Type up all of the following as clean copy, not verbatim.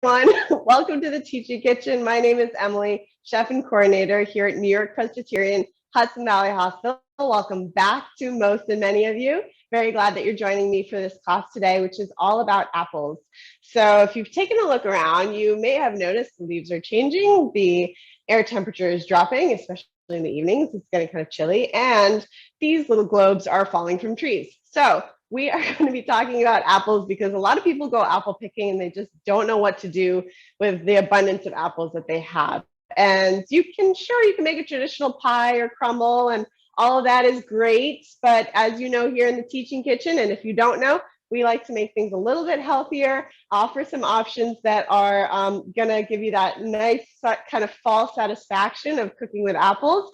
Welcome to the Teaching Kitchen. My name is Emily, chef and coordinator here at New York-Presbyterian, Hudson Valley Hospital. Welcome back to most and many of you. Very glad that you're joining me for this class today, which is all about apples. So if you've taken a look around, you may have noticed the leaves are changing, the air temperature is dropping, especially in the evenings. It's getting kind of chilly, and these little globes are falling from trees. So we are going to be talking about apples because a lot of people go apple picking and they just don't know what to do with the abundance of apples that they have. And you can make a traditional pie or crumble, and all of that is great. But as you know, here in the Teaching Kitchen, and if you don't know, we like to make things a little bit healthier, offer some options that are going to give you that nice kind of fall satisfaction of cooking with apples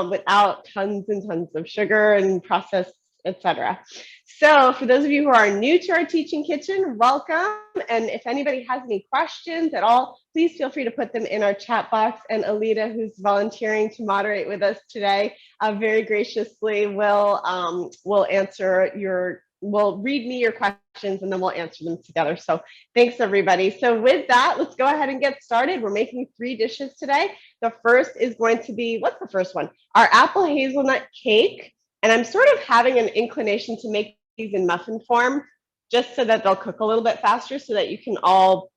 without tons and tons of sugar and processed, etc. So for those of you who are new to our Teaching Kitchen, welcome. And if anybody has any questions at all, please feel free to put them in our chat box. And Alita, who's volunteering to moderate with us today, very graciously will read me your questions and then we'll answer them together. So thanks everybody. So with that, let's go ahead and get started. We're making 3 dishes today. The first is going to be, what's the first one? Our apple hazelnut cake. And I'm sort of having an inclination to make these in muffin form, just so that they'll cook a little bit faster, so that you can all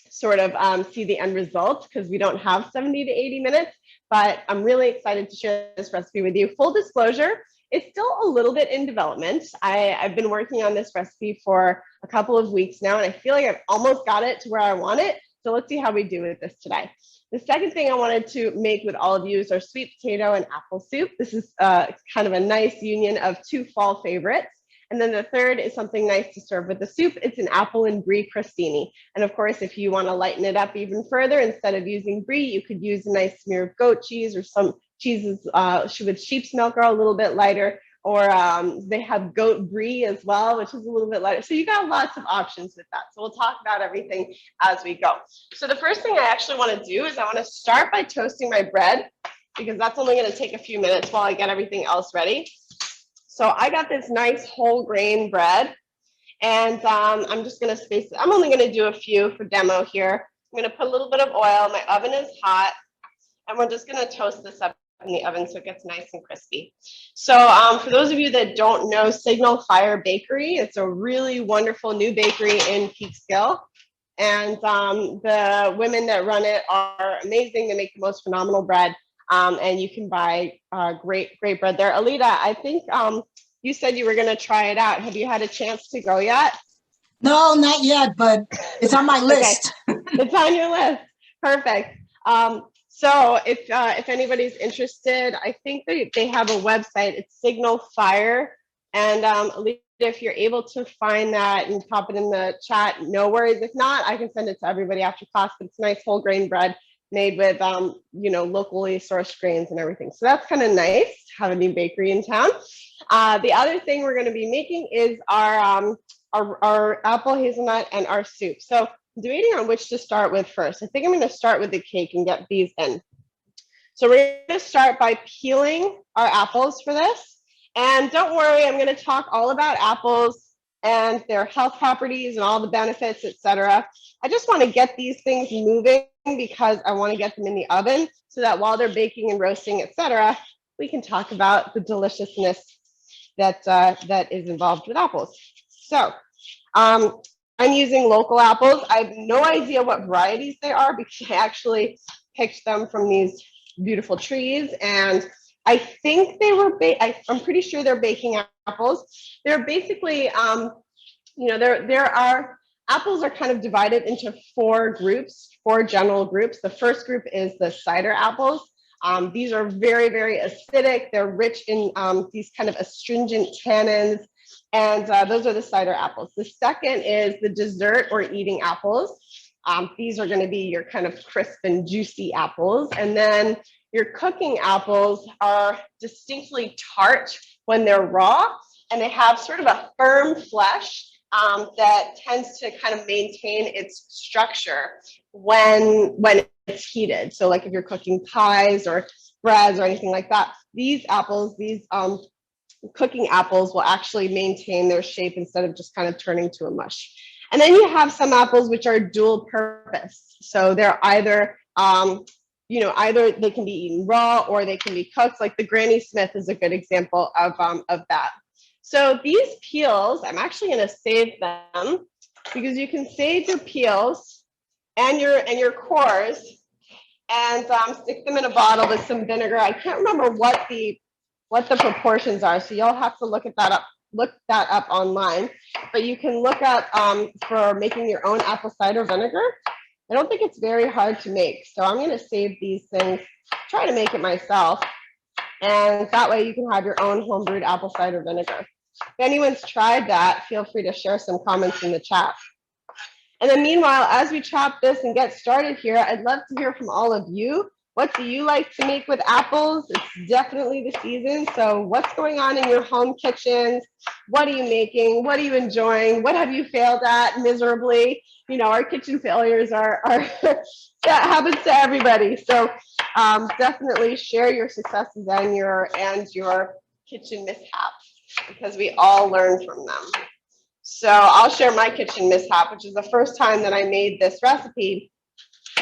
sort of see the end result, because we don't have 70 to 80 minutes. But I'm really excited to share this recipe with you. Full disclosure, it's still a little bit in development. I've been working on this recipe for a couple of weeks now, and I feel like I've almost got it to where I want it. So let's see how we do with this today. The second thing I wanted to make with all of you is our sweet potato and apple soup. This is kind of a nice union of 2 fall favorites. And then the third is something nice to serve with the soup. It's an apple and brie crostini. And of course, if you want to lighten it up even further, instead of using brie, you could use a nice smear of goat cheese, or some cheeses with sheep's milk are a little bit lighter. Or they have goat brie as well, which is a little bit lighter. So you got lots of options with that. So we'll talk about everything as we go. So the first thing I actually want to do is I want to start by toasting my bread, because that's only going to take a few minutes while I get everything else ready. So I got this nice whole grain bread, and I'm just going to space it. I'm only going to do a few for demo here. I'm going to put a little bit of oil. My oven is hot, and we're just going to toast this up in the oven so it gets nice and crispy. So for those of you that don't know Signal Fire Bakery, it's a really wonderful new bakery in Peekskill. And the women that run it are amazing. They make the most phenomenal bread. And you can buy great bread there. Alita, I think you said you were going to try it out. Have you had a chance to go yet? No, not yet, but it's on my list. It's on your list. Perfect. So if anybody's interested, I think they have a website. It's Signal Fire. And Alita, if you're able to find that and pop it in the chat, no worries. If not, I can send it to everybody after class. But it's nice whole grain bread made with locally sourced grains and everything. So that's kind of nice to have a new bakery in town. The other thing we're going to be making is our apple hazelnut and our soup. So I'm debating on which to start with first. I think I'm going to start with the cake and get these in. So we're going to start by peeling our apples for this. And don't worry, I'm going to talk all about apples and their health properties and all the benefits, etc. I just want to get these things moving because I want to get them in the oven so that while they're baking and roasting, etc., we can talk about the deliciousness that is involved with apples. So I'm using local apples. I have no idea what varieties they are because I actually picked them from these beautiful trees, and I think they were I'm pretty sure they're baking apples. They're basically apples are kind of divided into 4 general groups. The first group is the cider apples. These are very, very acidic. They're rich in these kind of astringent tannins, and those are the cider apples. The second is the dessert or eating apples. These are going to be your kind of crisp and juicy apples. And then your cooking apples are distinctly tart when they're raw, and they have sort of a firm flesh that tends to kind of maintain its structure when it's heated. So like if you're cooking pies or breads or anything like that, these apples, these cooking apples will actually maintain their shape instead of just kind of turning to a mush. And then you have some apples which are dual purpose. So they're either, either they can be eaten raw or they can be cooked. Like the Granny Smith is a good example of that. So these peels, I'm actually going to save them because you can save your peels and your cores and stick them in a bottle with some vinegar. I can't remember what the proportions are, so you'll have to look that up online. But you can look up for making your own apple cider vinegar. I don't think it's very hard to make, so I'm going to save these things, try to make it myself, and that way you can have your own homebrewed apple cider vinegar. If anyone's tried that, feel free to share some comments in the chat. And then meanwhile, as we chop this and get started here, I'd love to hear from all of you. What do you like to make with apples? It's definitely the season. So what's going on in your home kitchens? What are you making? What are you enjoying? What have you failed at miserably? You know, our kitchen failures are that happens to everybody. So definitely share your successes and your kitchen mishaps, because we all learn from them. So I'll share my kitchen mishap, which is the first time that I made this recipe.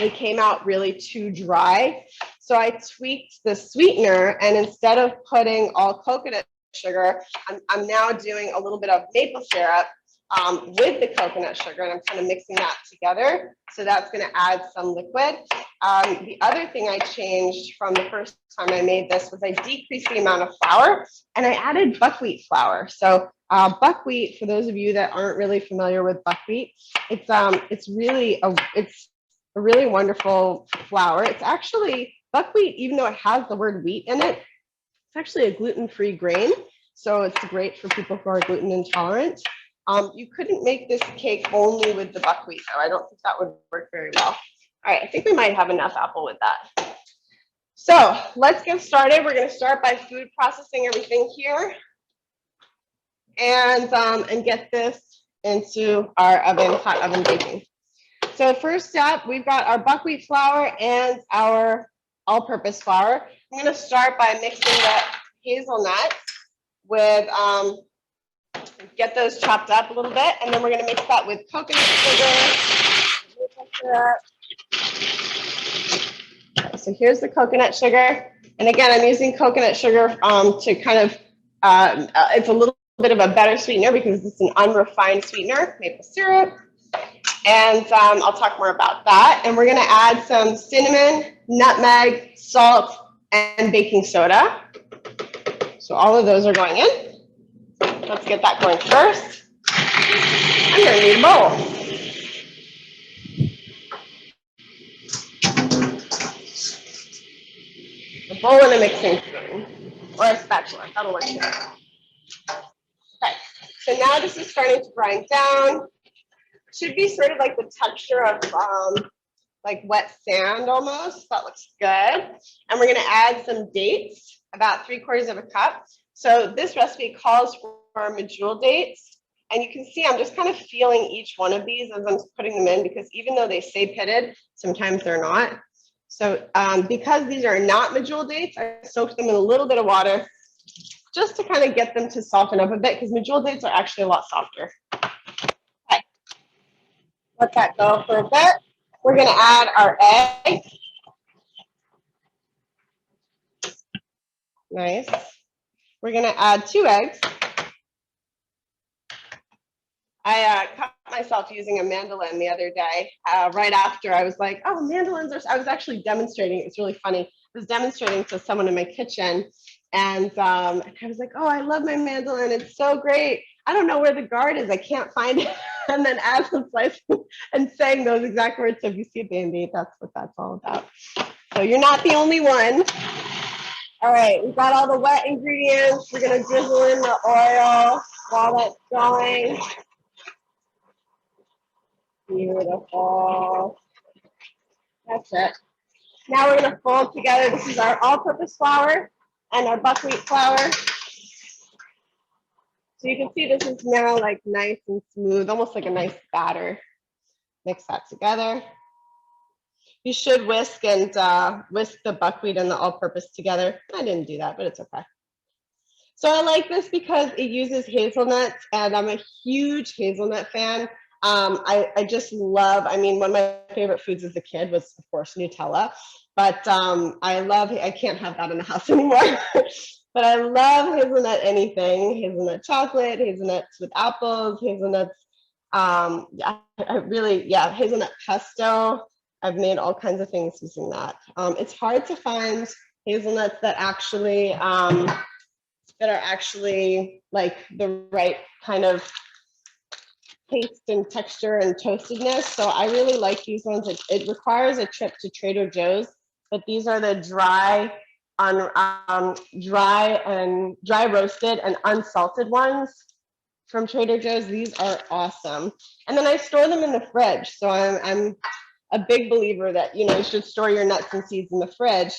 It came out really too dry. So I tweaked the sweetener, and instead of putting all coconut sugar, I'm now doing a little bit of maple syrup with the coconut sugar, and I'm kind of mixing that together. So that's going to add some liquid. The other thing I changed from the first time I made this was I decreased the amount of flour, and I added buckwheat flour. So buckwheat, for those of you that aren't really familiar with buckwheat, it's really a really wonderful flour. It's actually buckwheat, even though it has the word wheat in it, it's actually a gluten-free grain. So it's great for people who are gluten intolerant. You couldn't make this cake only with the buckwheat, though. I don't think that would work very well. All right, I think we might have enough apple with that. So let's get started. We're going to start by food processing everything here, and get this into our hot oven baking. So first up, we've got our buckwheat flour and our all-purpose flour. I'm going to start by mixing the hazelnuts with, get those chopped up a little bit, and then we're going to mix that with coconut sugar. So here's the coconut sugar. And again, I'm using coconut sugar to kind of, it's a little bit of a better sweetener because it's an unrefined sweetener, maple syrup. And I'll talk more about that. And we're going to add some cinnamon, nutmeg, salt, and baking soda. So all of those are going in. Let's get that going first. I'm going to need a bowl. A bowl and a mixing spoon, or a spatula. That'll work too. Okay, so now this is starting to grind down. Should be sort of like the texture of like wet sand almost. That looks good. And we're going to add some dates, about 3/4 cup. So this recipe calls for medjool dates. And you can see I'm just kind of feeling each one of these as I'm putting them in, because even though they say pitted, sometimes they're not. So because these are not medjool dates, I soaked them in a little bit of water just to kind of get them to soften up a bit, because medjool dates are actually a lot softer. Okay. Let that go for a bit. We're going to add our egg. Nice. We're going to add 2 eggs. I caught myself using a mandolin the other day. Right after I was like, oh, mandolins are, I was actually demonstrating. It's really funny. I was demonstrating to someone in my kitchen, and I was like, oh, I love my mandolin. It's so great. I don't know where the guard is. I can't find it. And then as I'm slicing and saying those exact words, so if you see a Band-Aid, that's what that's all about. So you're not the only one. All right, we've got all the wet ingredients. We're going to drizzle in the oil while that's going. Beautiful. That's it. Now we're going to fold together. This is our all-purpose flour and our buckwheat flour. So you can see this is now like nice and smooth, almost like a nice batter. Mix that together. You should whisk the buckwheat and the all-purpose together. I didn't do that, but it's okay. So I like this because it uses hazelnuts, and I'm a huge hazelnut fan. I just love, I mean, one of my favorite foods as a kid was, of course, Nutella. But I can't have that in the house anymore. But I love hazelnut anything, hazelnut chocolate, hazelnuts with apples, hazelnuts. Yeah, hazelnut pesto. I've made all kinds of things using that. It's hard to find hazelnuts that are actually like the right kind of taste and texture and toastedness. So I really like these ones. It requires a trip to Trader Joe's, but these are the dry roasted and unsalted ones from Trader Joe's. These are awesome. And then I store them in the fridge. So I'm a big believer that, you should store your nuts and seeds in the fridge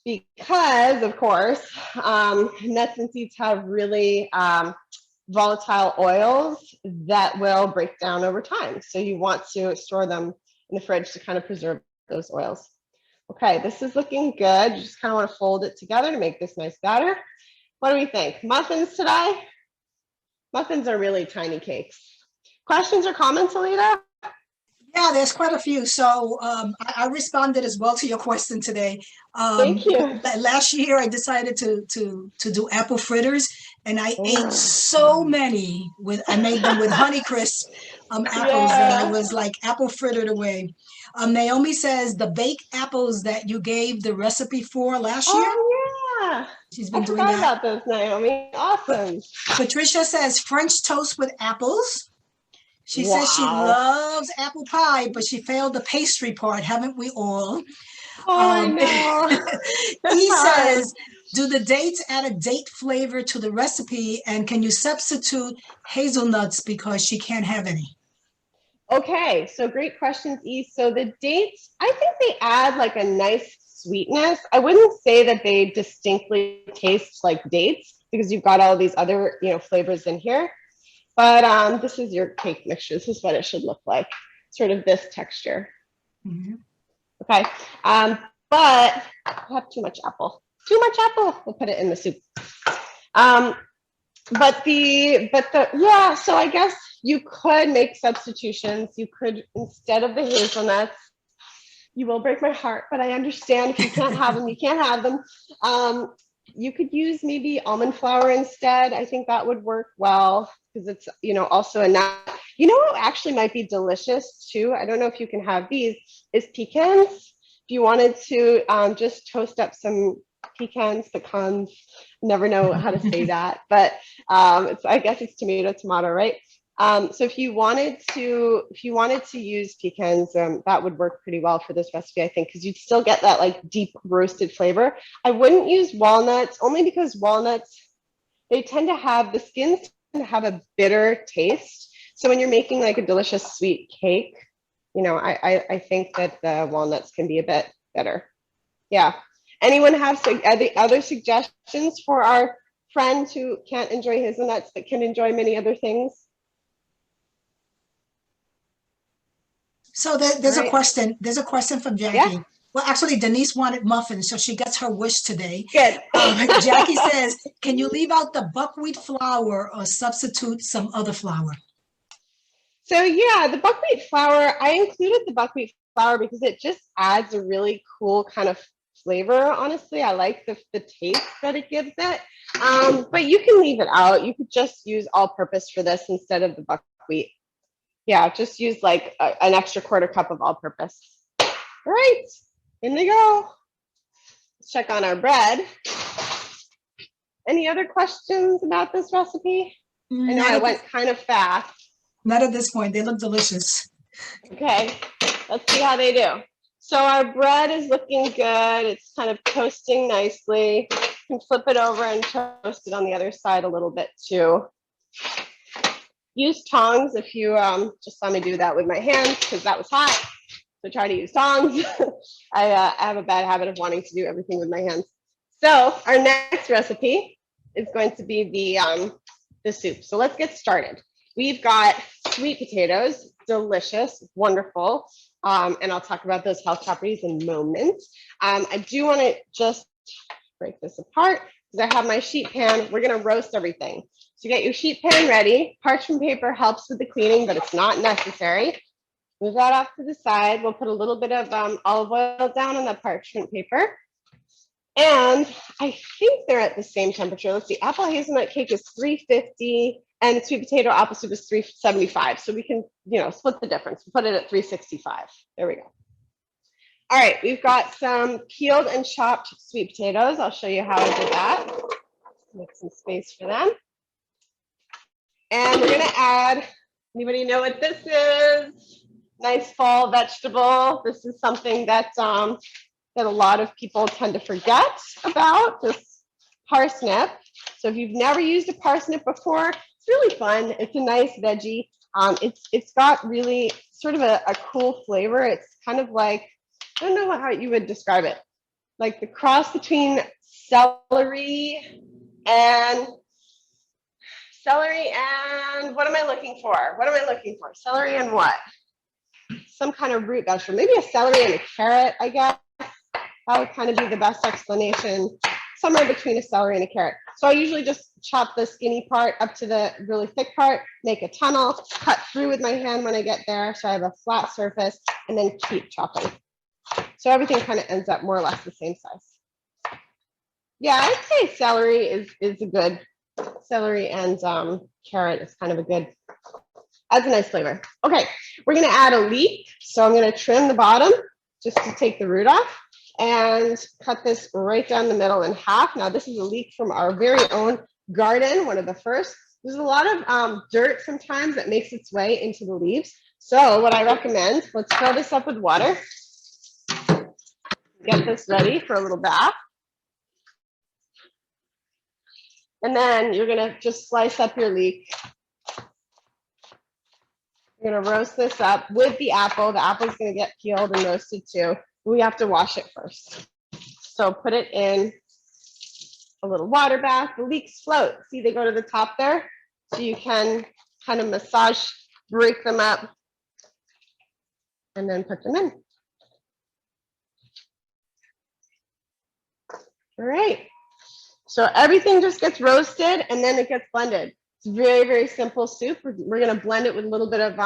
because, of course, nuts and seeds have really volatile oils that will break down over time. So you want to store them in the fridge to kind of preserve those oils. Okay, this is looking good. You just kind of want to fold it together to make this nice batter. What do we think? Muffins today? Muffins are really tiny cakes. Questions or comments, Alita? Yeah, there's quite a few. So I responded as well to your question today. Thank you. Last year, I decided to do apple fritters, and I ate so many. I made them with Honeycrisp apples that I was like apple frittered away. Naomi says the baked apples that you gave the recipe for last year. Oh yeah, she's been doing that. About those, Naomi. Awesome. Patricia says French toast with apples. She says she loves apple pie, but she failed the pastry part. Haven't we all? I know. He says, do the dates add a date flavor to the recipe? And can you substitute hazelnuts because she can't have any? Okay, so great questions, E. So the dates, I think they add like a nice sweetness. I wouldn't say that they distinctly taste like dates because you've got all these other, flavors in here. But this is your cake mixture. This is what it should look like, sort of this texture. Mm-hmm. Okay, but I have too much apple. We'll put it in the soup. So I guess you could make substitutions. You could, instead of the hazelnuts, you will break my heart, but I understand if you can't have them, you can't have them. You could use maybe almond flour instead. I think that would work well because it's, also a nut. What actually might be delicious too, I don't know if you can have these, is pecans. If you wanted to just toast up some pecans, never know how to say that, but I guess it's tomato, right? So if you wanted to use pecans, that would work pretty well for this recipe, I think, because you'd still get that like deep roasted flavor. I wouldn't use walnuts only because walnuts, they tend to have, the skins tend to have a bitter taste. So when you're making like a delicious sweet cake, I think that the walnuts can be a bit better. Yeah. Anyone have other suggestions for our friend who can't enjoy hazelnuts but can enjoy many other things? So there's a question. There's a question from Jackie. Yeah. Well, actually, Denise wanted muffins, so she gets her wish today. Good. Jackie says, can you leave out the buckwheat flour or substitute some other flour? So yeah, the buckwheat flour, I included the buckwheat flour because it just adds a really cool kind of flavor. Honestly, I like the taste that it gives it. But you can leave it out. You could just use all-purpose for this instead of the buckwheat. Yeah, just use like an extra quarter cup of all-purpose. All right, in they go. Let's check on our bread. Any other questions about this recipe? I know I went kind of fast. Not at this point. They look delicious. Okay, let's see how they do. So our bread is looking good. It's kind of toasting nicely. You can flip it over and toast it on the other side a little bit too. Use tongs if you just saw me do that with my hands because that was hot. So try to use tongs. I have a bad habit of wanting to do everything with my hands. So our next recipe is going to be the soup. So let's get started. We've got sweet potatoes, delicious, wonderful. And I'll talk about those health properties in a moment. I do want to just break this apart because I have my sheet pan. We're gonna roast everything. So get your sheet pan ready. Parchment paper helps with the cleaning, but it's not necessary. Move that off to the side. We'll put a little bit of olive oil down on the parchment paper. And I think they're at the same temperature. Let's see, apple hazelnut cake is 350 and sweet potato apple soup is 375. So we can, split the difference. We'll put it at 365. There we go. All right, we've got some peeled and chopped sweet potatoes. I'll show you how I did that. Make some space for them. And we're gonna add, anybody know what this is? Nice fall vegetable. This is something that that a lot of people tend to forget about, this parsnip. So if you've never used a parsnip before, it's really fun. It's a nice veggie. It's got really sort of a cool flavor. It's kind of like, I don't know how you would describe it, like the cross between celery and what am I looking for? Celery and what? Some kind of root vegetable, maybe a celery and a carrot, I guess. That would kind of be the best explanation, somewhere between a celery and a carrot. So I usually just chop the skinny part up to the really thick part, make a tunnel, cut through with my hand when I get there, so I have a flat surface, and then keep chopping. So everything kind of ends up more or less the same size. Yeah, I'd say celery is a good, celery and carrot is kind of a good, adds a nice flavor. Okay, we're gonna add a leek. So I'm gonna trim the bottom just to take the root off and cut this right down the middle in half. Now this is a leek from our very own garden, one of the first. There's a lot of dirt sometimes that makes its way into the leaves. So what I recommend, let's fill this up with water. Get this ready for a little bath. And then you're gonna just slice up your leek. You're gonna roast this up with the apple. The apple's gonna get peeled and roasted too. We have to wash it first. So put it in a little water bath. The leeks float. See, they go to the top there. So you can kind of massage, break them up, and then put them in. All right. So everything just gets roasted and then it gets blended. It's very, very simple soup. We're going to blend it with a little bit of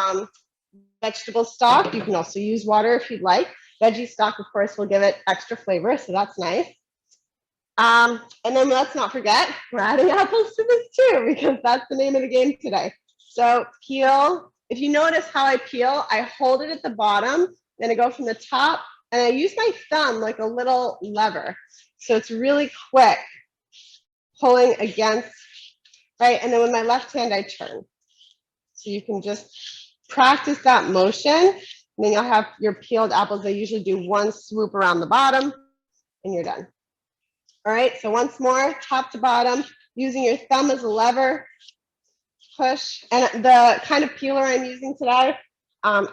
vegetable stock. You can also use water if you'd like. Veggie stock, of course, will give it extra flavor, so that's nice. And then let's not forget, we're adding apples to this too, because that's the name of the game today. So peel. If you notice how I peel, I hold it at the bottom, then I go from the top, and I use my thumb like a little lever. So it's really quick, pulling against, right? And then with my left hand, I turn. So you can just practice that motion. And then you'll have your peeled apples. I usually do one swoop around the bottom and you're done. All right, so once more, top to bottom, using your thumb as a lever, push. And the kind of peeler I'm using today,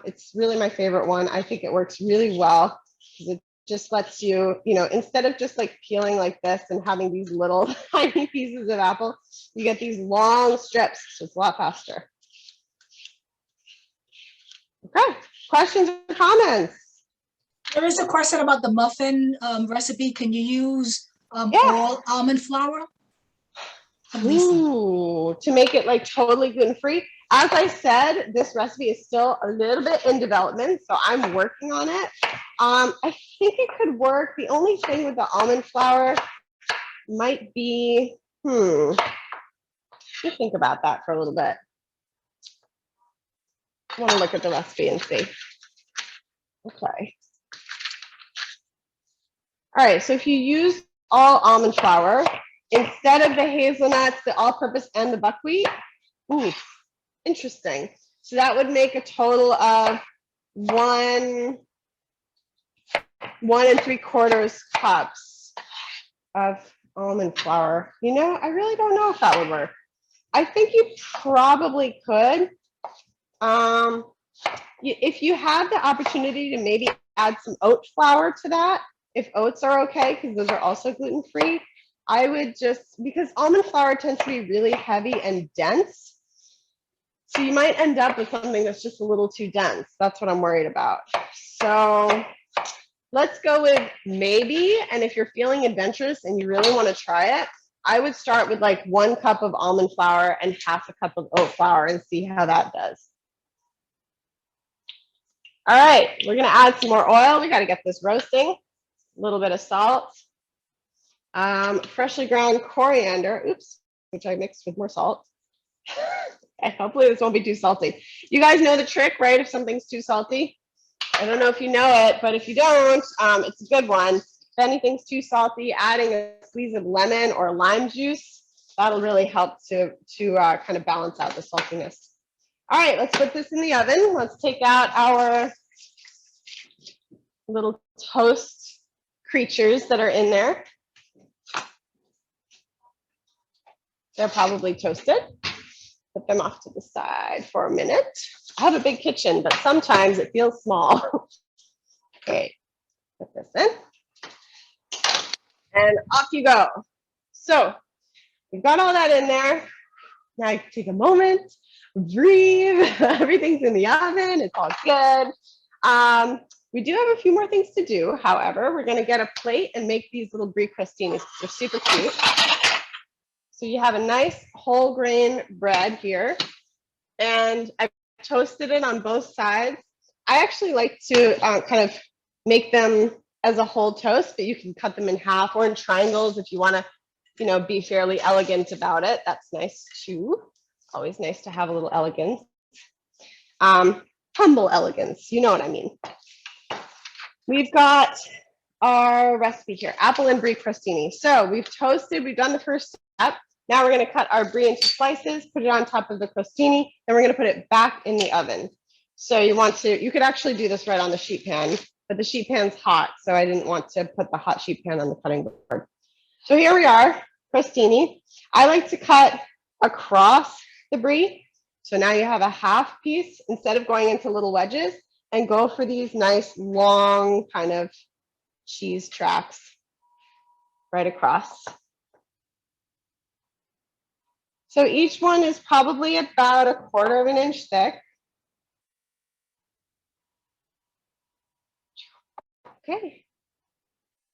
it's really my favorite one. I think it works really well because it just lets you, instead of just like peeling like this and having these little tiny pieces of apple, you get these long strips, so it's a lot faster. Okay, questions or comments? There is a question about the muffin recipe. Can you use all almond flour? Ooh, to make it like totally gluten-free. As I said, this recipe is still a little bit in development, so I'm working on it. I think it could work. The only thing with the almond flour might be, let me think about that for a little bit. I want to look at the recipe and see. Okay. All right, so if you use all almond flour, instead of the hazelnuts, the all-purpose, and the buckwheat, ooh, interesting. So that would make a total of 1 3/4 cups of almond flour. I really don't know if that would work. I think you probably could. If you have the opportunity to maybe add some oat flour to that, if oats are okay, because those are also gluten-free, I would because almond flour tends to be really heavy and dense. So you might end up with something that's just a little too dense. That's what I'm worried about. So let's go with maybe. And if you're feeling adventurous and you really want to try it, I would start with like 1 cup of almond flour and half a cup of oat flour and see how that does. All right, we're gonna add some more oil. We gotta get this roasting. A little bit of salt. Freshly ground coriander, oops, which I mixed with more salt. And hopefully this won't be too salty. You guys know the trick, right? If something's too salty. I don't know if you know it, but if you don't, it's a good one. If anything's too salty, adding a squeeze of lemon or lime juice, that'll really help to kind of balance out the saltiness. All right, let's put this in the oven. Let's take out our little toast creatures that are in there. They're probably toasted. Put them off to the side for a minute. I have a big kitchen, but sometimes it feels small. Okay, put this in. And off you go. So we've got all that in there. Now take a moment, breathe. Everything's in the oven. It's all good. We do have a few more things to do. However, we're going to get a plate and make these little brie crostinis. They're super cute. So you have a nice whole grain bread here, and I've toasted it on both sides. I actually like to kind of make them as a whole toast, but you can cut them in half or in triangles if you want to, you know, be fairly elegant about it. That's nice too. Always nice to have a little elegance. Humble elegance, you know what I mean. We've got our recipe here, apple and brie crostini. So we've toasted, we've done the first step. Now we're going to cut our brie into slices, put it on top of the crostini, then we're going to put it back in the oven. So you could actually do this right on the sheet pan, but the sheet pan's hot, so I didn't want to put the hot sheet pan on the cutting board. So here we are, crostini. I like to cut across the brie. So now you have a half piece instead of going into little wedges, and go for these nice long kind of cheese tracks right across. So each one is probably about 1/4 of an inch thick. Okay.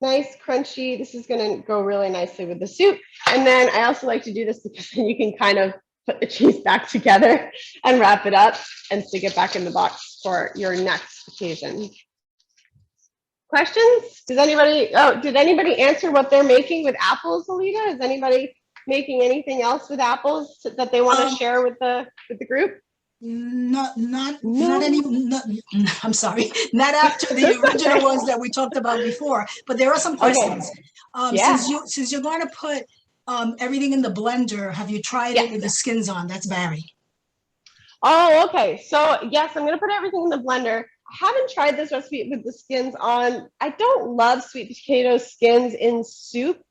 Nice, crunchy. This is going to go really nicely with the soup. And then I also like to do this because then you can kind of put the cheese back together and wrap it up and stick it back in the box for your next occasion. Questions? Did anybody answer what they're making with apples, Alita? Is anybody making anything else with apples that they want to share with the group? Not any. I'm sorry, not after the original ones that we talked about before. But there are some questions. Yeah. Since you're going to put everything in the blender, have you tried it with the skins on? That's Barry. Oh, okay. So yes, I'm going to put everything in the blender. I haven't tried this recipe with the skins on. I don't love sweet potato skins in soup.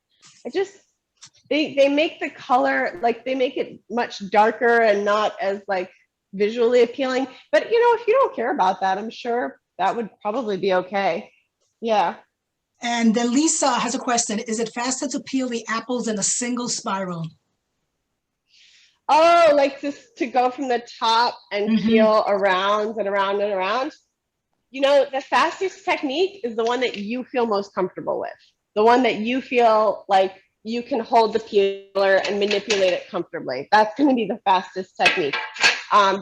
They make the color, like they make it much darker and not as like visually appealing. But you know, if you don't care about that, I'm sure that would probably be okay. Yeah. And then Lisa has a question. Is it faster to peel the apples in a single spiral? Oh, like to go from the top and peel around and around and around. You know, the fastest technique is the one that you feel most comfortable with. The one that you feel like you can hold the peeler and manipulate it comfortably. That's going to be the fastest technique.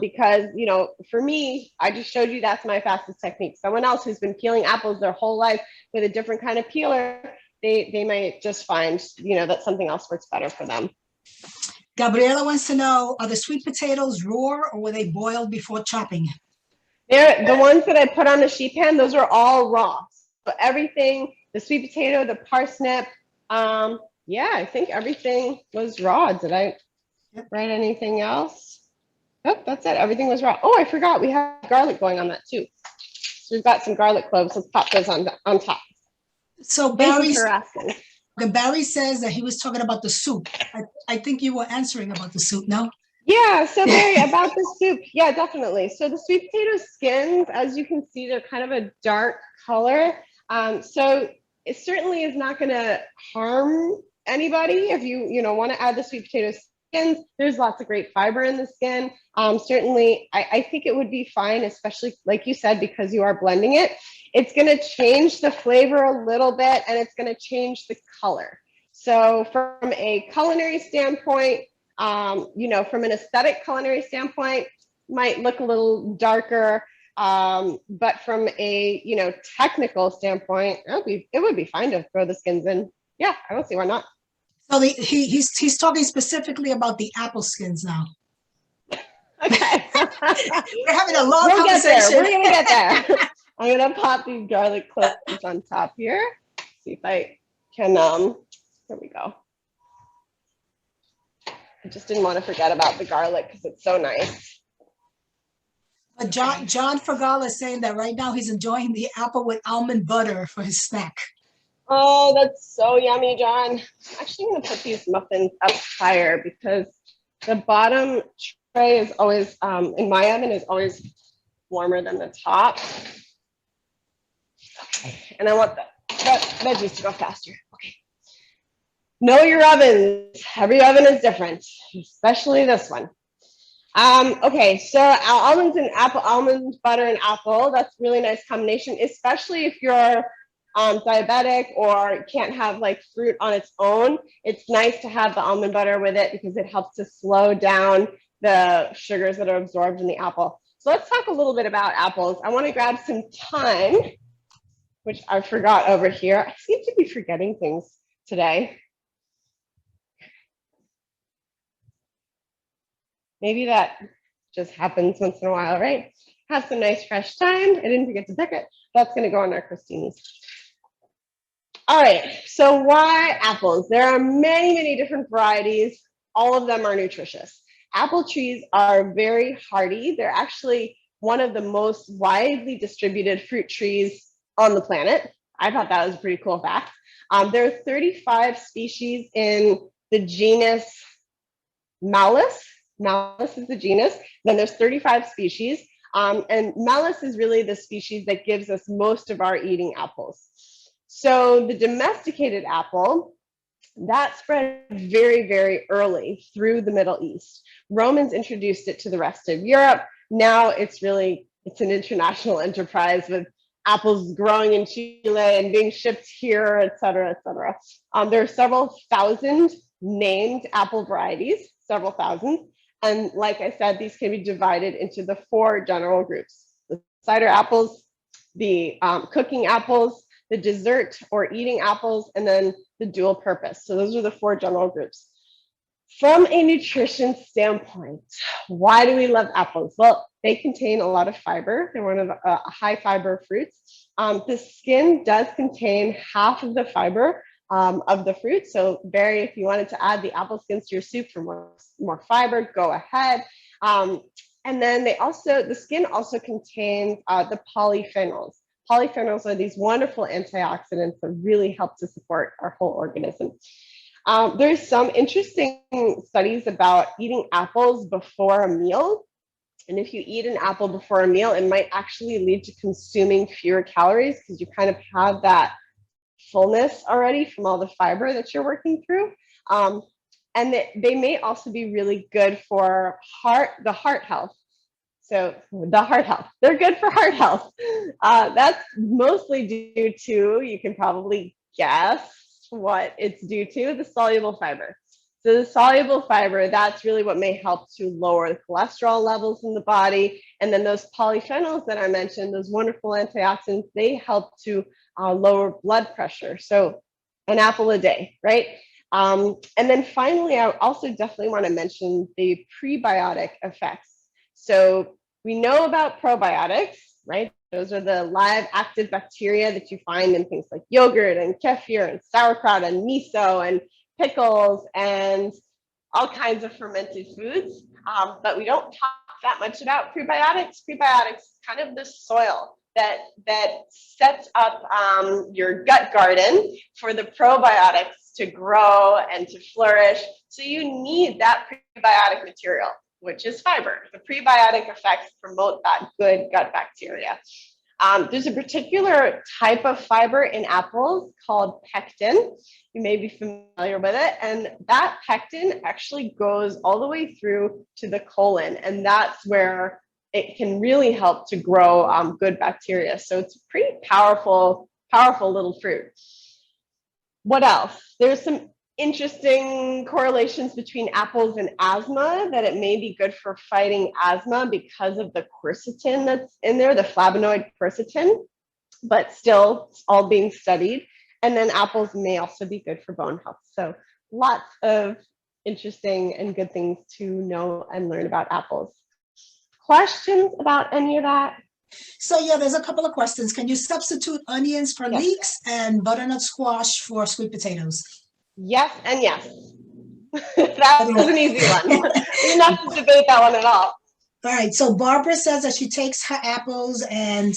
Because, you know, for me, I just showed you that's my fastest technique. Someone else who's been peeling apples their whole life with a different kind of peeler, they might just find, you know, that something else works better for them. Gabriela wants to know, are the sweet potatoes raw or were they boiled before chopping? The ones that I put on the sheet pan, those are all raw. So everything, the sweet potato, the parsnip, yeah, I think everything was raw. Did I write anything else? Nope, that's it. Everything was raw. Oh, I forgot. We have garlic going on that too. So we've got some garlic cloves. Let's pop those on top. So Barry says that he was talking about the soup. I think you were answering about the soup, no? Yeah, so Barry, about the soup. Yeah, definitely. So the sweet potato skins, as you can see, they're kind of a dark color. So it certainly is not going to harm anybody if you want to add the sweet potato skins. There's lots of great fiber in the skin. Certainly, I think it would be fine, especially like you said, because you are blending it. It's going to change the flavor a little bit, and it's going to change the color. So from a culinary standpoint, from an aesthetic culinary standpoint, might look a little darker. But from a, technical standpoint, it would be fine to throw the skins in. Yeah, I don't see why not. So he's talking specifically about the apple skins now. Okay. We're having a long conversation. We're going to get there. I'm going to pop these garlic cloves on top here. See if I can, there we go. I just didn't want to forget about the garlic because it's so nice. John Fregala is saying that right now he's enjoying the apple with almond butter for his snack. Oh, that's so yummy, John. I'm actually going to put these muffins up higher because the bottom tray is always, in my oven, is always warmer than the top. Okay. And I want the veggies to go faster. Okay. Know your ovens. Every oven is different, especially this one. Okay, so almonds and apple, almond butter and apple, that's a really nice combination, especially if you're diabetic or can't have like fruit on its own. It's nice to have the almond butter with it because it helps to slow down the sugars that are absorbed in the apple. So let's talk a little bit about apples. I want to grab some thyme, which I forgot over here. I seem to be forgetting things today. Maybe that just happens once in a while, right? Have some nice fresh thyme. I didn't forget to pick it. That's going to go on our crostinis. All right, so why apples? There are many, many different varieties. All of them are nutritious. Apple trees are very hardy. They're actually one of the most widely distributed fruit trees on the planet. I thought that was a pretty cool fact. There are 35 species in the genus Malus. Malus is the genus. Then there's 35 species. And Malus is really the species that gives us most of our eating apples. So the domesticated apple, that spread very, very early through the Middle East. Romans introduced it to the rest of Europe. Now it's an international enterprise with apples growing in Chile and being shipped here, et cetera, et cetera. There are several thousand named apple varieties, several thousand. And like I said, these can be divided into the 4 general groups: the cider apples, the cooking apples, the dessert or eating apples, and then the dual purpose. So those are the 4 general groups. From a nutrition standpoint, why do we love apples? Well, they contain a lot of fiber. They're one of the high fiber fruits. The skin does contain half of the fiber of the fruit. So Barry, if you wanted to add the apple skins to your soup for more fiber, go ahead. And then the skin also contains the polyphenols. Polyphenols are these wonderful antioxidants that really help to support our whole organism. There's some interesting studies about eating apples before a meal. And if you eat an apple before a meal, it might actually lead to consuming fewer calories because you kind of have that fullness already from all the fiber that you're working through. And they may also be really good for the heart health. So the heart health, they're good for heart health. That's mostly due to, you can probably guess what it's due to, the soluble fiber. So the soluble fiber, that's really what may help to lower the cholesterol levels in the body. And then those polyphenols that I mentioned, those wonderful antioxidants, they help to lower blood pressure. So an apple a day, right? And then finally, I also definitely want to mention the prebiotic effects. So we know about probiotics, right? Those are the live active bacteria that you find in things like yogurt and kefir and sauerkraut and miso and pickles and all kinds of fermented foods. But we don't talk that much about prebiotics. Prebiotics is kind of the soil that sets up your gut garden for the probiotics to grow and to flourish. So you need that prebiotic material, which is fiber. The prebiotic effects promote that good gut bacteria. There's a particular type of fiber in apples called pectin. You may be familiar with it. And that pectin actually goes all the way through to the colon. And that's where it can really help to grow good bacteria. So it's a pretty powerful little fruit. What else? There's some interesting correlations between apples and asthma, that it may be good for fighting asthma because of the quercetin that's in there, the flavonoid quercetin, but still it's all being studied. And then apples may also be good for bone health. So lots of interesting and good things to know and learn about apples. Questions about any of that? So yeah, there's a couple of questions. Can you substitute onions for leeks and butternut squash for sweet potatoes? Yes and yes. That was an easy one. We didn't have to debate that one at all. All right, so Barbara says that she takes her apples and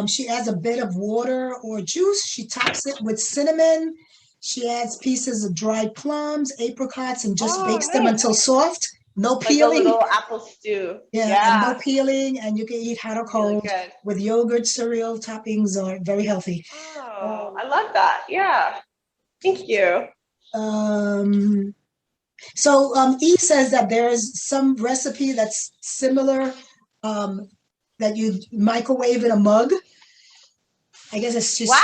she adds a bit of water or juice. She tops it with cinnamon. She adds pieces of dried plums, apricots, and just bakes them until soft. No peeling. Like a little apple stew. Yeah, and no peeling, and you can eat hot or cold Really with yogurt, cereal toppings, are very healthy. Oh, I love that. Yeah, thank you. So E says that there is some recipe that's similar, that you microwave in a mug. I guess it's just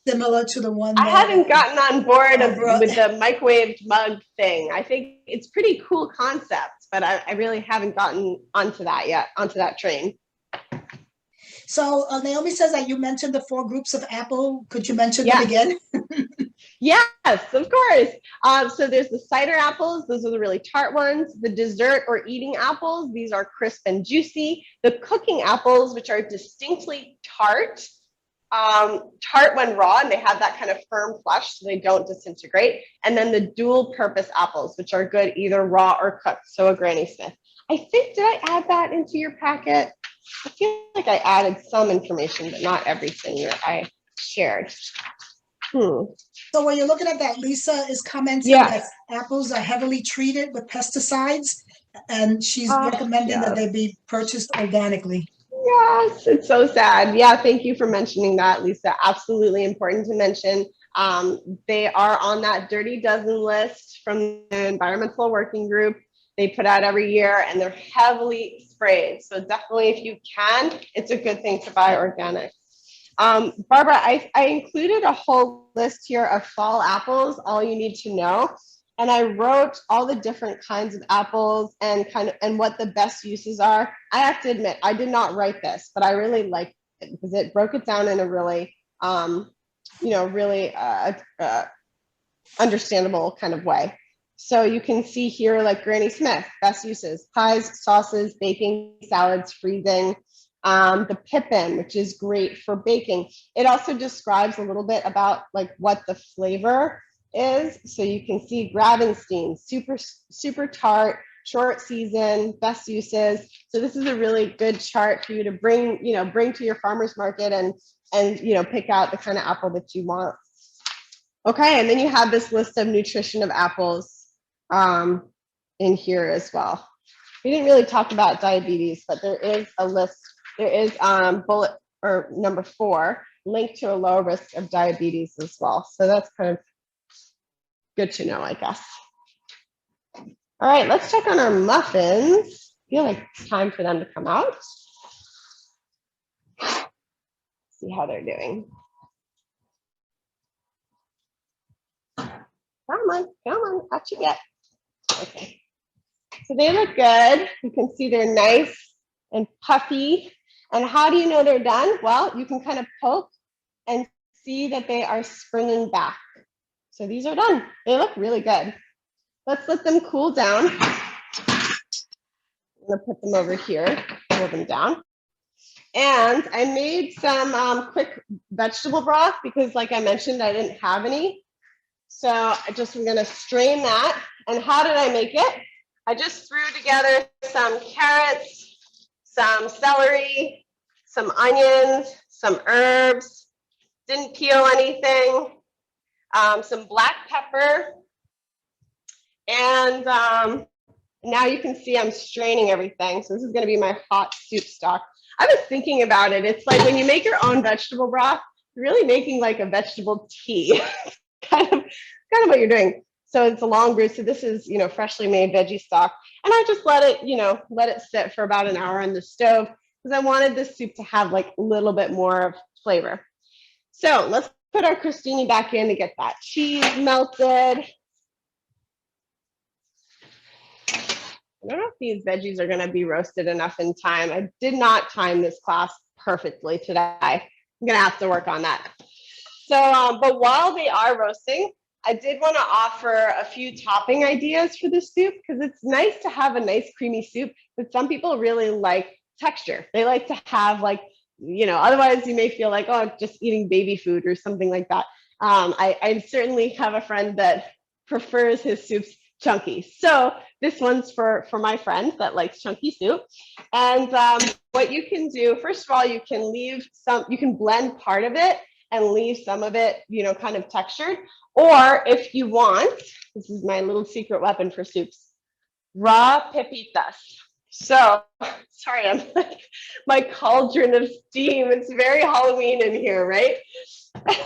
similar to the one. I haven't gotten on board with the microwaved mug thing. I think it's pretty cool concept, but I really haven't gotten onto that yet, onto that train. So Naomi says that you mentioned the 4 groups of apple. Could you mention them again? Yes, of course. So there's the cider apples. Those are the really tart ones. The dessert or eating apples. These are crisp and juicy. The cooking apples, which are distinctly tart. Tart when raw, and they have that kind of firm flesh, so they don't disintegrate. And then the dual purpose apples, which are good either raw or cooked. So a Granny Smith. I think, did I add that into your packet? I feel like I added some information, but not everything that I shared. So when you're looking at that, Lisa is commenting that apples are heavily treated with pesticides, and she's recommending that they be purchased organically. Yes, it's so sad. Yeah, thank you for mentioning that, Lisa. Absolutely important to mention. They are on that Dirty Dozen list from the Environmental Working Group. They put out every year, and they're heavily sprayed. So definitely, if you can, it's a good thing to buy organic. Barbara, I included a whole list here of fall apples, all you need to know. And I wrote all the different kinds of apples and what the best uses are. I have to admit, I did not write this, but I really liked it because it broke it down in a really, really understandable kind of way. So you can see here, like Granny Smith, best uses: pies, sauces, baking, salads, freezing. The pippin, which is great for baking. It also describes a little bit about like what the flavor is. So you can see Gravenstein, super tart, short season, best uses. So this is a really good chart for you to bring to your farmer's market and pick out the kind of apple that you want. Okay, and then you have this list of nutrition of apples in here as well. We didn't really talk about diabetes, but there is a list. There is bullet or number 4, linked to a low risk of diabetes as well. So that's kind of good to know, I guess. All right, let's check on our muffins. I feel like it's time for them to come out. See how they're doing. Come on, out you get. Okay. So they look good. You can see they're nice and puffy. And how do you know they're done? Well, you can kind of poke and see that they are springing back. So these are done. They look really good. Let's let them cool down. I'm gonna put them over here, cool them down. And I made some quick vegetable broth because, like I mentioned, I didn't have any. So I'm gonna strain that. And how did I make it? I just threw together some carrots, some celery, some onions, some herbs, didn't peel anything, some black pepper, and now you can see I'm straining everything. So this is going to be my hot soup stock. I was thinking about it. It's like when you make your own vegetable broth, you're really making like a vegetable tea, kind of what you're doing. So it's a long brew. So this is, freshly made veggie stock. And I just let it sit for about an hour on the stove because I wanted this soup to have like a little bit more flavor. So let's put our crostini back in to get that cheese melted. I don't know if these veggies are going to be roasted enough in time. I did not time this class perfectly today. I'm going to have to work on that. So, but while they are roasting, I did want to offer a few topping ideas for the soup because it's nice to have a nice creamy soup, but some people really like texture. They like to have like, otherwise you may feel like, oh, I'm just eating baby food or something like that. I certainly have a friend that prefers his soups chunky. So this one's for my friend that likes chunky soup. And what you can do, first of all, you can blend part of it and leave some of it, kind of textured. Or if you want, this is my little secret weapon for soups, raw pepitas. So, sorry, I'm like my cauldron of steam. It's very Halloween in here, right?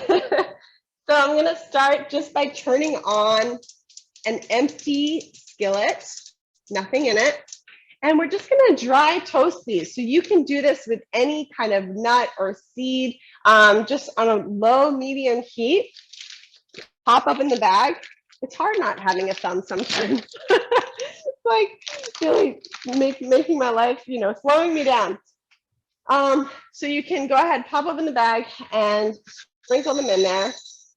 So I'm gonna start just by turning on an empty skillet, nothing in it. And we're just gonna dry toast these. So you can do this with any kind of nut or seed, just on a low, medium heat. Pop up in the bag. It's hard not having a thumb sometimes. Like really making my life, slowing me down. So you can go ahead, pop up in the bag and sprinkle them in there.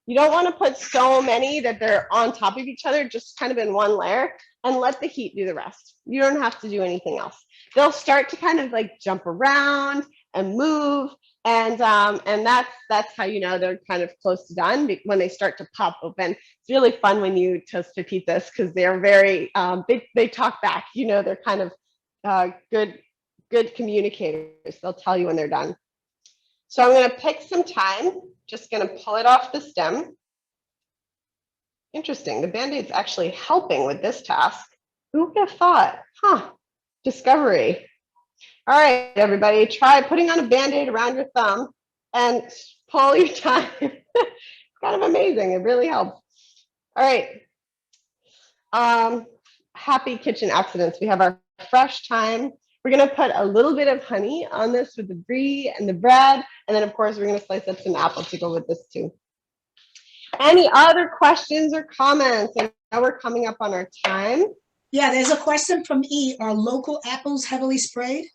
You don't want to put so many that they're on top of each other, just kind of in one layer, and let the heat do the rest. You don't have to do anything else. They'll start to kind of like jump around and move. And that's how you know they're kind of close to done when they start to pop open. It's really fun when you toast pepitas because they're very they talk back. They're kind of good communicators. They'll tell you when they're done. So I'm going to pick some thyme. Just going to pull it off the stem. Interesting. The Band-Aid's actually helping with this task. Who would have thought? Discovery. All right, everybody, try putting on a Band-Aid around your thumb and pull your thyme. It's kind of amazing. It really helps. All right. Happy kitchen accidents. We have our fresh thyme. We're going to put a little bit of honey on this with the brie and the bread. And then, of course, we're going to slice up some apples to go with this too. Any other questions or comments? And now we're coming up on our time. Yeah, there's a question from E. Are local apples heavily sprayed?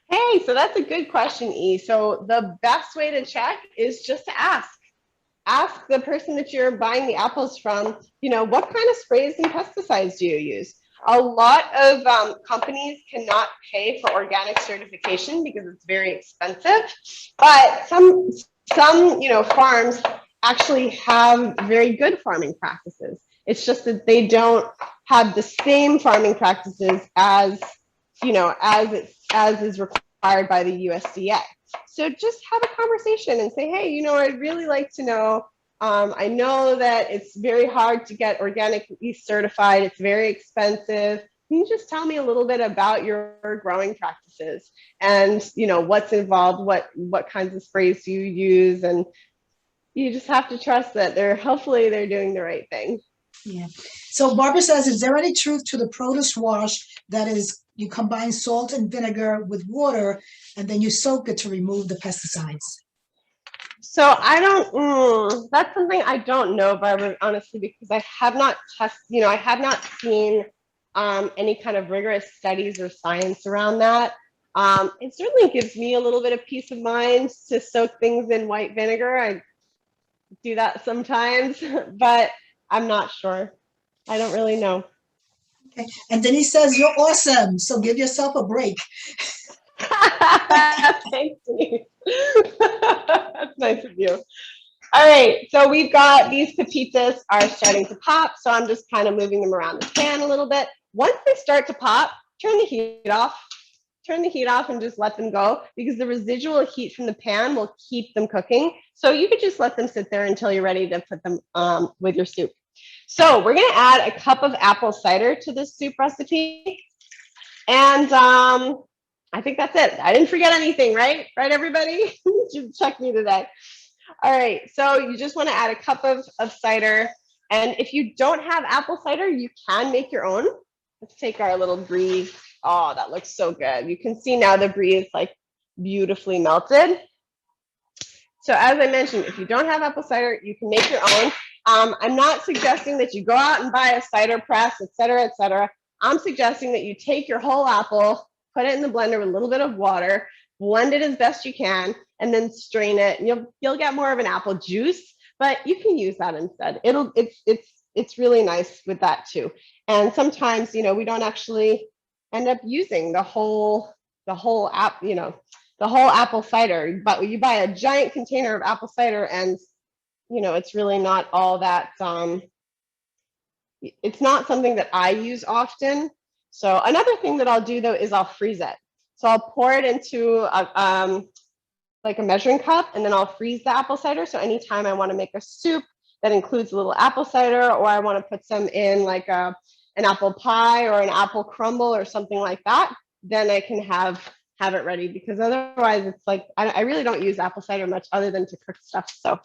Hey, so that's a good question, E. So the best way to check is just to ask. Ask the person that you're buying the apples from, what kind of sprays and pesticides do you use? A lot of companies cannot pay for organic certification because it's very expensive, but some farms actually have very good farming practices. It's just that they don't have the same farming practices as is required by the USDA. So just have a conversation and say, hey, I'd really like to know. I know that it's very hard to get organically certified. It's very expensive. Can you just tell me a little bit about your growing practices and, what's involved, what kinds of sprays do you use? And you just have to trust that hopefully they're doing the right thing. Yeah. So Barbara says, is there any truth to the produce wash? That is, you combine salt and vinegar with water and then you soak it to remove the pesticides. So that's something I don't know, Barbara, honestly, because I have not I have not seen any kind of rigorous studies or science around that. It certainly gives me a little bit of peace of mind to soak things in white vinegar. I do that sometimes, but I'm not sure. I don't really know. Okay. And Denise says, you're awesome. So give yourself a break. Thanks, Denise. That's nice of you. All right, so we've got these pepitas are starting to pop, so I'm just kind of moving them around the pan a little bit. Once they start to pop, turn the heat off. Turn the heat off and just let them go because the residual heat from the pan will keep them cooking. So you could just let them sit there until you're ready to put them with your soup. So we're going to add a cup of apple cider to this soup recipe. And I think that's it. I didn't forget anything, right? Right, everybody? Just check me today. All right, so you just want to add a cup of cider. And if you don't have apple cider, you can make your own. Let's take our little brie. Oh, that looks so good. You can see now the brie is like beautifully melted. So as I mentioned, if you don't have apple cider, you can make your own. I'm not suggesting that you go out and buy a cider press, et cetera, et cetera. I'm suggesting that you take your whole apple, put it in the blender with a little bit of water, blend it as best you can, and then strain it. And you'll get more of an apple juice, but you can use that instead. It's really nice with that too. And sometimes, you know, we don't actually end up using the whole the whole apple cider, but you buy a giant container of apple cider and, you know, it's really not all that, it's not something that I use often. So another thing that I'll do though is I'll freeze it. So I'll pour it into like a measuring cup, and then I'll freeze the apple cider. So anytime I want to make a soup that includes a little apple cider, or I want to put some in like an apple pie or an apple crumble or something like that, then I can have it ready, because otherwise it's like, I really don't use apple cider much other than to cook stuff. So, all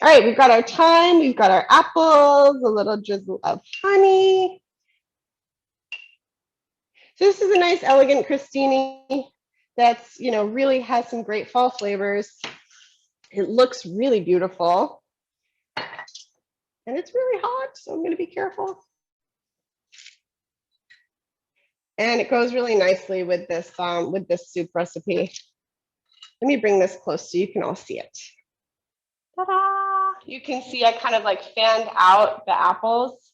right, we've got our thyme, we've got our apples, a little drizzle of honey. So this is a nice, elegant crostini that's, you know, really has some great fall flavors. It looks really beautiful. And it's really hot, so I'm going to be careful. And it goes really nicely with this soup recipe. Let me bring this close so you can all see it. Ta-da! You can see I kind of like fanned out the apples.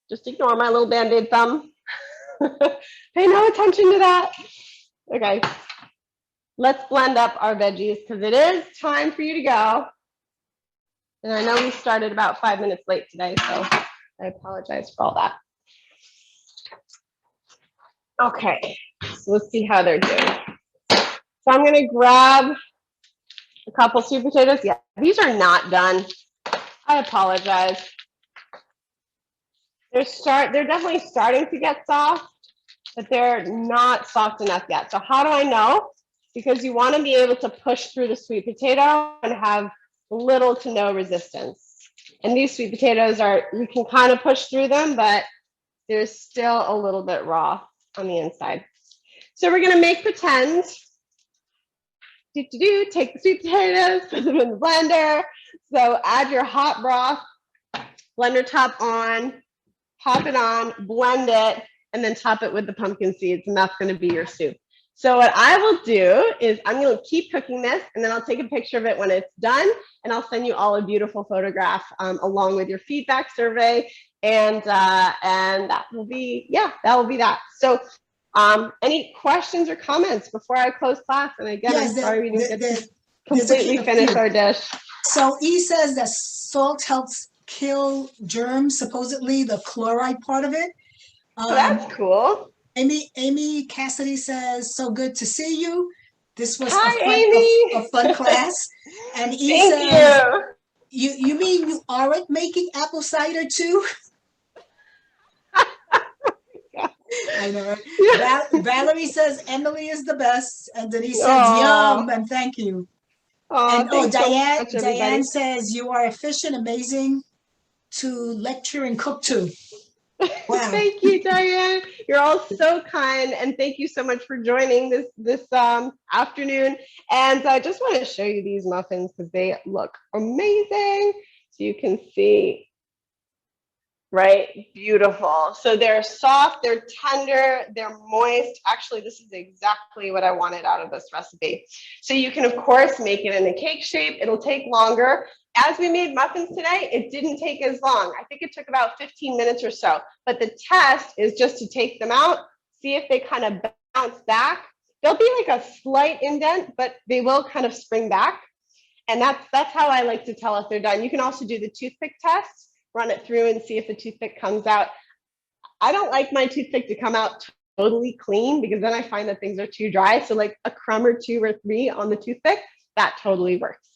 Just ignore my little Band-Aid thumb. Pay no attention to that. Okay, let's blend up our veggies because it is time for you to go. And I know we started about 5 minutes late today, so I apologize for all that. Okay, so let's see how they're doing. So I'm gonna grab a couple sweet potatoes. Yeah, these are not done. I apologize. They're definitely starting to get soft, but they're not soft enough yet. So how do I know? Because you want to be able to push through the sweet potato and have little to no resistance. And these sweet potatoes you can kind of push through them, but they're still a little bit raw on the inside. So we're going to make pretend. Take the sweet potatoes, put them in the blender. So add your hot broth, blender top on, pop it on, blend it, and then top it with the pumpkin seeds, and that's going to be your soup. So what I will do is I'm going to keep cooking this, and then I'll take a picture of it when it's done, and I'll send you all a beautiful photograph along with your feedback survey, and that will be, yeah, that will be that. So any questions or comments before I close class? And again, yes, I'm sorry we didn't get to completely finish our dish. So E says that salt helps kill germs, supposedly the chloride part of it. So that's cool. Amy Cassidy says, so good to see you. This was a fun class. And E Thank says, you mean you aren't making apple cider too? I know. Valerie says Emily is the best, and Denise says yum and thank you. And Diane says you are efficient, amazing to lecture and cook too. Wow. Thank you, Diane. You're all so kind, and thank you so much for joining this afternoon. And I just want to show you these muffins because they look amazing. So you can see. Right, beautiful. So they're soft, they're tender, they're moist. Actually, this is exactly what I wanted out of this recipe. So you can, of course, make it in a cake shape. It'll take longer. As we made muffins today, it didn't take as long. I think it took about 15 minutes or so. But the test is just to take them out, see if they kind of bounce back. There'll be like a slight indent, but they will kind of spring back. And that's how I like to tell if they're done. You can also do the toothpick test. Run it through and see if the toothpick comes out. I don't like my toothpick to come out totally clean because then I find that things are too dry. So like a crumb or 2 or 3 on the toothpick, that totally works.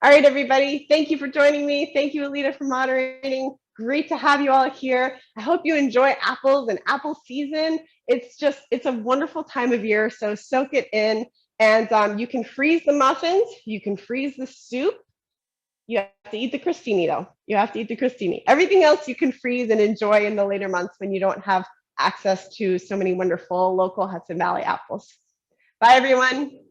All right, everybody. Thank you for joining me. Thank you, Alita, for moderating. Great to have you all here. I hope you enjoy apples and apple season it's a wonderful time of year. So soak it in, and you can freeze the muffins. You can freeze the soup. You have to eat the crostini though. You have to eat the crostini. Everything else you can freeze and enjoy in the later months when you don't have access to so many wonderful local Hudson Valley apples. Bye, everyone.